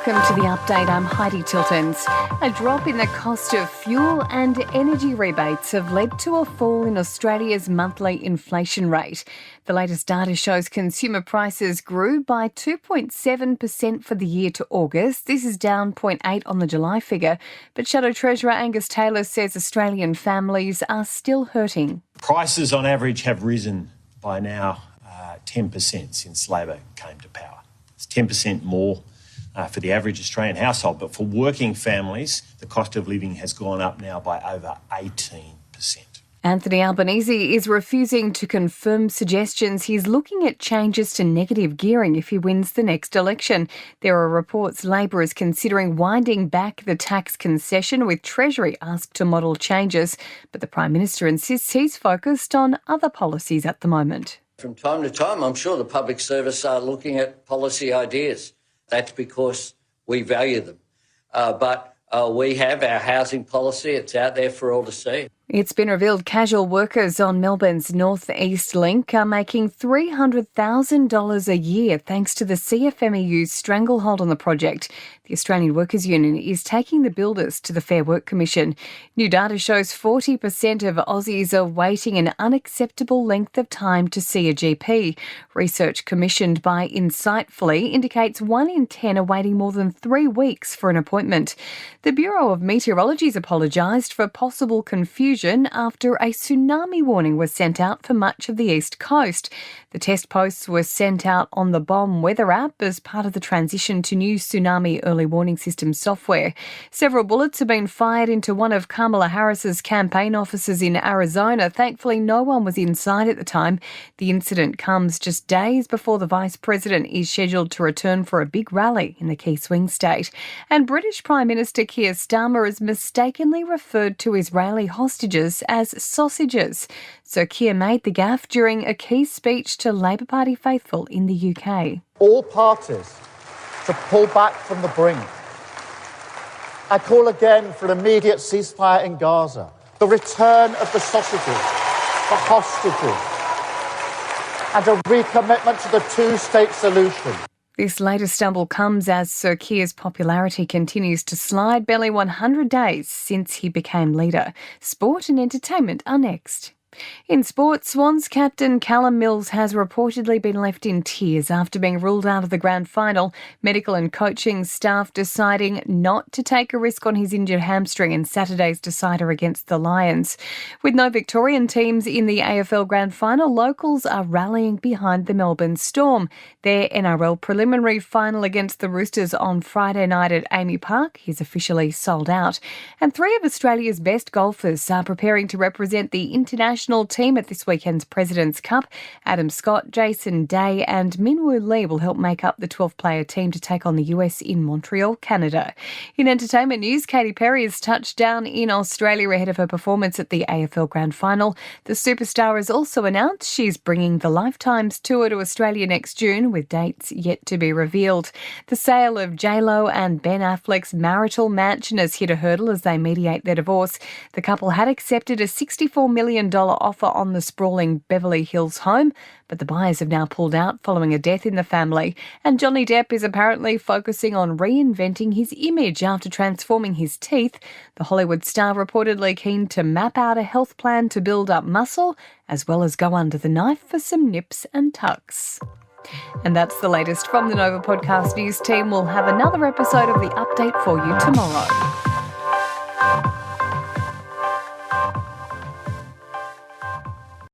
Welcome to the update. I'm Heidi Tiltons. A drop in the cost of fuel and energy rebates have led to a fall in Australia's monthly inflation rate. The latest data shows consumer prices grew by 2.7% for the year to August. This is down 0.8% on the July figure. But Shadow Treasurer Angus Taylor says Australian families are still hurting. Prices on average have risen by now 10% since Labor came to power. It's 10% more for the average Australian household, but for working families, the cost of living has gone up now by over 18%. Anthony Albanese is refusing to confirm suggestions he's looking at changes to negative gearing if he wins the next election. There are reports Labor is considering winding back the tax concession, with Treasury asked to model changes, but the Prime Minister insists he's focused on other policies at the moment. From time to time, I'm sure the public service are looking at policy ideas. That's because we value them. But we have our housing policy. It's out there for all to see. It's been revealed casual workers on Melbourne's North East Link are making $300,000 a year thanks to the CFMEU's stranglehold on the project. The Australian Workers Union is taking the builders to the Fair Work Commission. New data shows 40% of Aussies are waiting an unacceptable length of time to see a GP. Research commissioned by Insightfully indicates 1 in 10 are waiting more than 3 weeks for an appointment. The Bureau of Meteorology's apologised for possible confusion after a tsunami warning was sent out for much of the east coast. The test posts were sent out on the BOM weather app as part of the transition to new tsunami early warning system software. Several bullets have been fired into one of Kamala Harris's campaign offices in Arizona. Thankfully, no one was inside at the time. The incident comes just days before the Vice President is scheduled to return for a big rally in the key swing state. And British Prime Minister Keir Starmer has mistakenly referred to Israeli hostages as sausages. So Keir made the gaffe during a key speech to Labor Party faithful in the UK. All parties to pull back from the brink. I call again for an immediate ceasefire in Gaza, the return of the sausages, the hostages, and a recommitment to the two-state solution. This latest stumble comes as Sir Keir's popularity continues to slide, barely 100 days since he became leader. Sport and entertainment are next. In sport, Swans captain Callum Mills has reportedly been left in tears after being ruled out of the grand final. Medical and coaching staff deciding not to take a risk on his injured hamstring in Saturday's decider against the Lions. With no Victorian teams in the AFL grand final, locals are rallying behind the Melbourne Storm. Their NRL preliminary final against the Roosters on Friday night at Amy Park is officially sold out. And 3 of Australia's best golfers are preparing to represent the international team at this weekend's President's Cup. Adam Scott, Jason Day and Minwoo Lee will help make up the 12-player team to take on the US in Montreal, Canada. In entertainment news, Katy Perry has touched down in Australia ahead of her performance at the AFL Grand Final. The superstar has also announced she's bringing the Lifetimes tour to Australia next June, with dates yet to be revealed. The sale of J-Lo and Ben Affleck's marital mansion has hit a hurdle as they mediate their divorce. The couple had accepted a $64 million offer on the sprawling Beverly Hills home, but the buyers have now pulled out following a death in the family. And Johnny Depp is apparently focusing on reinventing his image after transforming his teeth. The Hollywood star reportedly keen to map out a health plan to build up muscle, as well as go under the knife for some nips and tucks. And that's the latest from the Nova Podcast News team. We'll have another episode of The Update for you tomorrow.